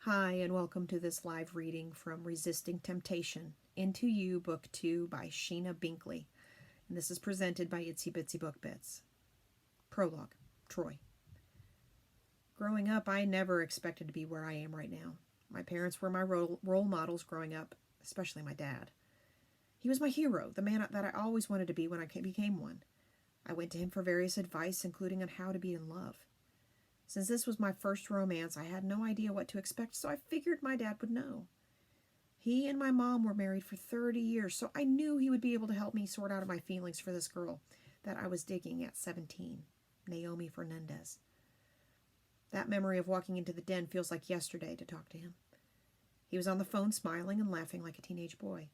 Hi, and welcome to this live reading from Resisting Temptation, Into You, Book 2 by Sheena Binkley. And this is presented by Itsy Bitsy Book Bits. Prologue, Troy. Growing up, I never expected to be where I am right now. My parents were my role models growing up, especially my dad. He was my hero, the man that I always wanted to be when I became one. I went to him for various advice, including on how to be in love. Since this was my first romance, I had no idea what to expect, so I figured my dad would know. He and my mom were married for 30 years, so I knew he would be able to help me sort out my feelings for this girl that I was digging at 17, Naomi Fernandez. That memory of walking into the den feels like yesterday to talk to him. He was on the phone smiling and laughing like a teenage boy.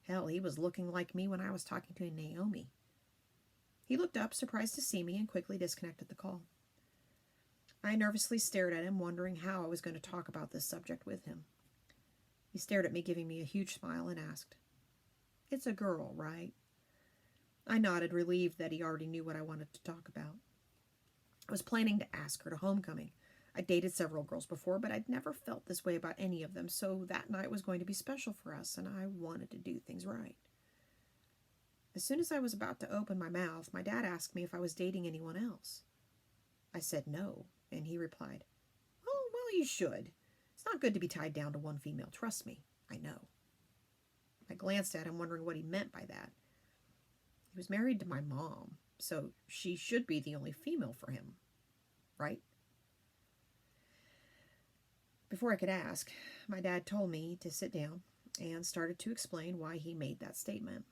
Hell, he was looking like me when I was talking to Naomi. He looked up, surprised to see me, and quickly disconnected the call. I nervously stared at him, wondering how I was going to talk about this subject with him. He stared at me, giving me a huge smile, and asked, "It's a girl, right?" I nodded, relieved that he already knew what I wanted to talk about. I was planning to ask her to homecoming. I'd dated several girls before, but I'd never felt this way about any of them, so that night was going to be special for us, and I wanted to do things right. As soon as I was about to open my mouth, my dad asked me if I was dating anyone else. I said no, and he replied, "Oh, well, you should. It's not good to be tied down to one female. Trust me, I know." I glanced at him, wondering what he meant by that. He was married to my mom, so she should be the only female for him, right? Before I could ask, my dad told me to sit down and started to explain why he made that statement.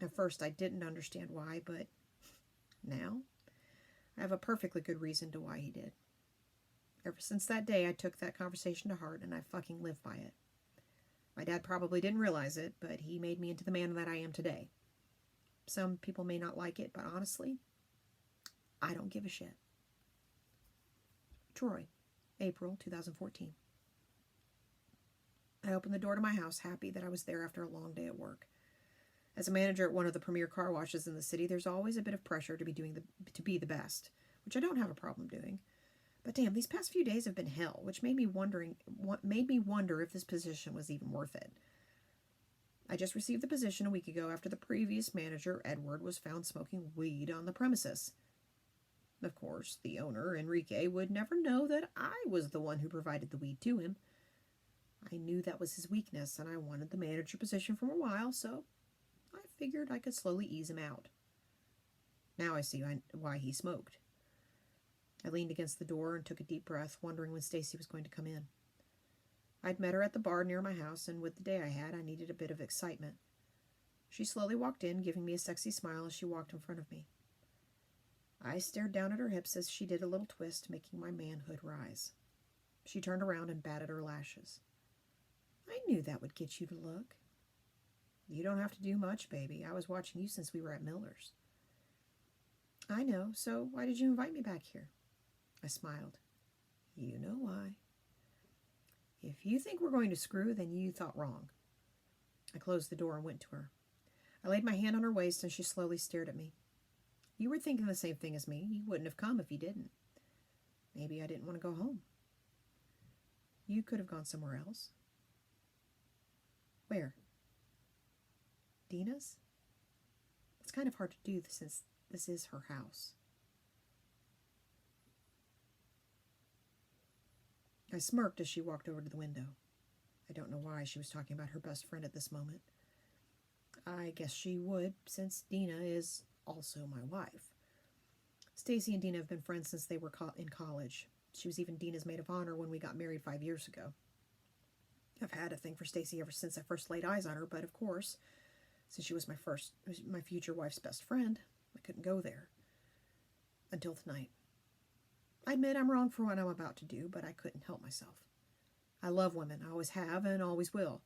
At first, I didn't understand why, but now I have a perfectly good reason to why he did. Ever since that day, I took that conversation to heart, and I fucking live by it. My dad probably didn't realize it, but he made me into the man that I am today. Some people may not like it, but honestly, I don't give a shit. Troy, April 2014. I opened the door to my house, happy that I was there after a long day at work. As a manager at one of the premier car washes in the city, there's always a bit of pressure to be the best, which I don't have a problem doing. But damn, these past few days have been hell, which made me wonder if this position was even worth it. I just received the position a week ago after the previous manager, Edward, was found smoking weed on the premises. Of course, the owner, Enrique, would never know that I was the one who provided the weed to him. I knew that was his weakness, and I wanted the manager position for a while, so I figured I could slowly ease him out. Now I see why he smoked. I leaned against the door and took a deep breath, wondering when Stacy was going to come in. I'd met her at the bar near my house, and with the day I had, I needed a bit of excitement. She slowly walked in, giving me a sexy smile as she walked in front of me. I stared down at her hips as she did a little twist, making my manhood rise. She turned around and batted her lashes. "I knew that would get you to look." "You don't have to do much, baby. I was watching you since we were at Miller's." "I know, so why did you invite me back here?" I smiled. "You know why. If you think we're going to screw, then you thought wrong." I closed the door and went to her. I laid my hand on her waist, and she slowly stared at me. "You were thinking the same thing as me. You wouldn't have come if you didn't." "Maybe I didn't want to go home." "You could have gone somewhere else." "Where?" "Dina's?" It's kind of hard to do since this is her house. I smirked as she walked over to the window. I don't know why she was talking about her best friend at this moment. I guess she would, since Dina is also my wife. Stacy and Dina have been friends since they were in college. She was even Dina's maid of honor when we got married 5 years ago. I've had a thing for Stacy ever since I first laid eyes on her, but of course, since she was my future wife's best friend, I couldn't go there. Until tonight. I admit I'm wrong for what I'm about to do, but I couldn't help myself. I love women. I always have and always will.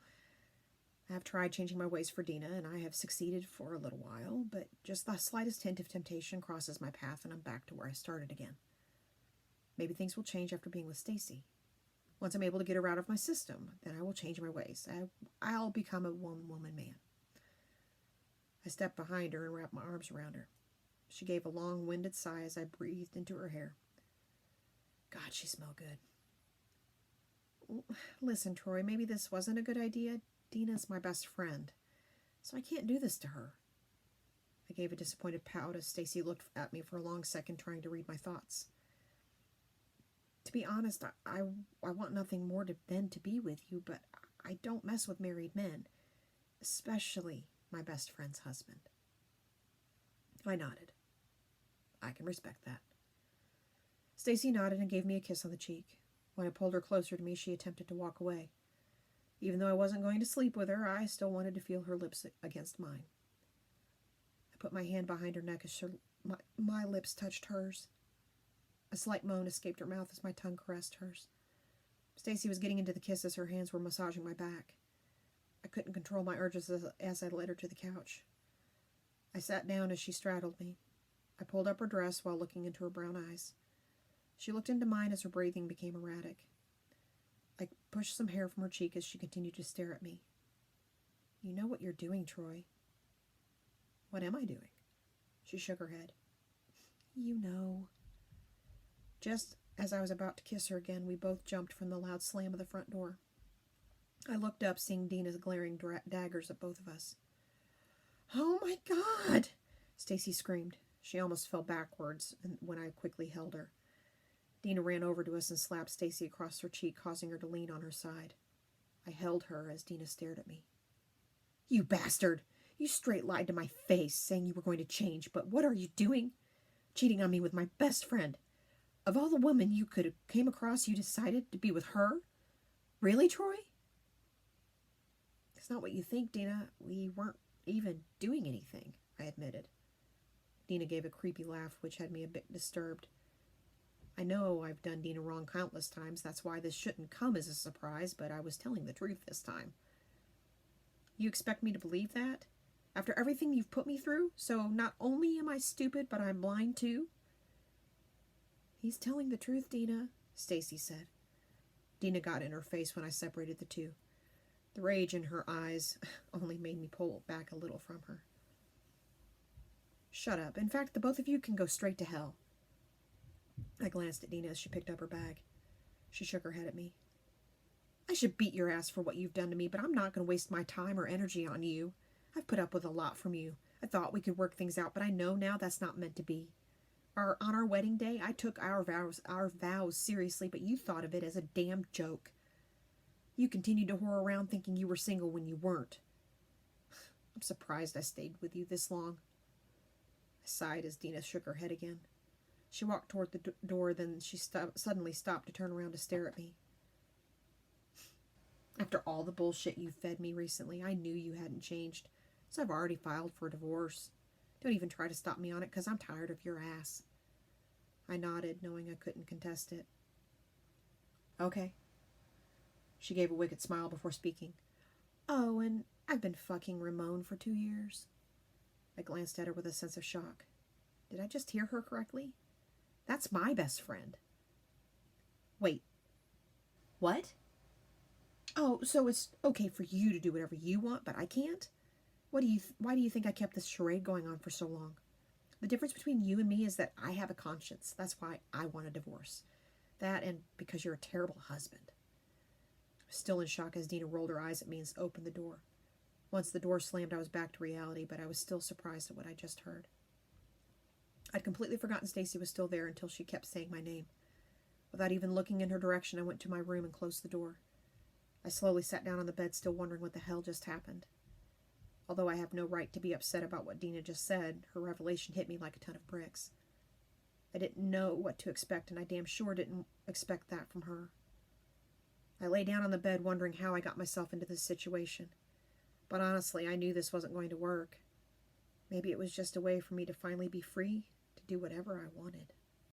I have tried changing my ways for Dina, and I have succeeded for a little while, but just the slightest hint of temptation crosses my path, and I'm back to where I started again. Maybe things will change after being with Stacy. Once I'm able to get her out of my system, then I will change my ways. I'll become a one-woman man. I stepped behind her and wrapped my arms around her. She gave a long-winded sigh as I breathed into her hair. God, she smelled good. Listen, Troy, maybe this wasn't a good idea. Dina's my best friend, so I can't do this to her. I gave a disappointed pout as Stacy looked at me for a long second, trying to read my thoughts. To be honest, I want nothing more than to be with you, but I don't mess with married men, especially my best friend's husband. I nodded. I can respect that. Stacy nodded and gave me a kiss on the cheek. When I pulled her closer to me, she attempted to walk away. Even though I wasn't going to sleep with her, I still wanted to feel her lips against mine. I put my hand behind her neck as my lips touched hers. A slight moan escaped her mouth as my tongue caressed hers. Stacy was getting into the kiss as her hands were massaging my back. I couldn't control my urges as I led her to the couch. I sat down as she straddled me. I pulled up her dress while looking into her brown eyes. She looked into mine as her breathing became erratic. I pushed some hair from her cheek as she continued to stare at me. You know what you're doing, Troy. What am I doing? She shook her head. You know. Just as I was about to kiss her again, we both jumped from the loud slam of the front door. I looked up, seeing Dina's glaring daggers at both of us. Oh my God! Stacy screamed. She almost fell backwards when I quickly held her. Dina ran over to us and slapped Stacy across her cheek, causing her to lean on her side. I held her as Dina stared at me. You bastard! You straight lied to my face, saying you were going to change, but what are you doing? Cheating on me with my best friend. Of all the women you could have came across, you decided to be with her? Really, Troy? It's not what you think, Dina. We weren't even doing anything, I admitted. Dina gave a creepy laugh, which had me a bit disturbed. I know I've done Dina wrong countless times. That's why this shouldn't come as a surprise, but I was telling the truth this time. You expect me to believe that? After everything you've put me through? So not only am I stupid, but I'm blind too? He's telling the truth, Dina, Stacy said. Dina got in her face when I separated the two. The rage in her eyes only made me pull back a little from her. Shut up. In fact, the both of you can go straight to hell. I glanced at Dina as she picked up her bag. She shook her head at me. I should beat your ass for what you've done to me, but I'm not going to waste my time or energy on you. I've put up with a lot from you. I thought we could work things out, but I know now that's not meant to be. On our wedding day, I took our vows seriously, but you thought of it as a damn joke. You continued to whore around thinking you were single when you weren't. I'm surprised I stayed with you this long. I sighed as Dina shook her head again. She walked toward the door, then she suddenly stopped to turn around to stare at me. After all the bullshit you fed me recently, I knew you hadn't changed, so I've already filed for a divorce. Don't even try to stop me on it, 'cause I'm tired of your ass. I nodded, knowing I couldn't contest it. Okay. She gave a wicked smile before speaking. Oh, and I've been fucking Ramon for 2 years. I glanced at her with a sense of shock. Did I just hear her correctly? That's my best friend. Wait. What? Oh, so it's okay for you to do whatever you want, but I can't? Why do you think I kept this charade going on for so long? The difference between you and me is that I have a conscience. That's why I want a divorce. That and because you're a terrible husband. I was still in shock as Dina rolled her eyes at me and opened the door. Once the door slammed, I was back to reality, but I was still surprised at what I just heard. I'd completely forgotten Stacy was still there until she kept saying my name. Without even looking in her direction, I went to my room and closed the door. I slowly sat down on the bed, still wondering what the hell just happened. Although I have no right to be upset about what Dina just said, her revelation hit me like a ton of bricks. I didn't know what to expect, and I damn sure didn't expect that from her. I lay down on the bed wondering how I got myself into this situation. But honestly, I knew this wasn't going to work. Maybe it was just a way for me to finally be free to do whatever I wanted.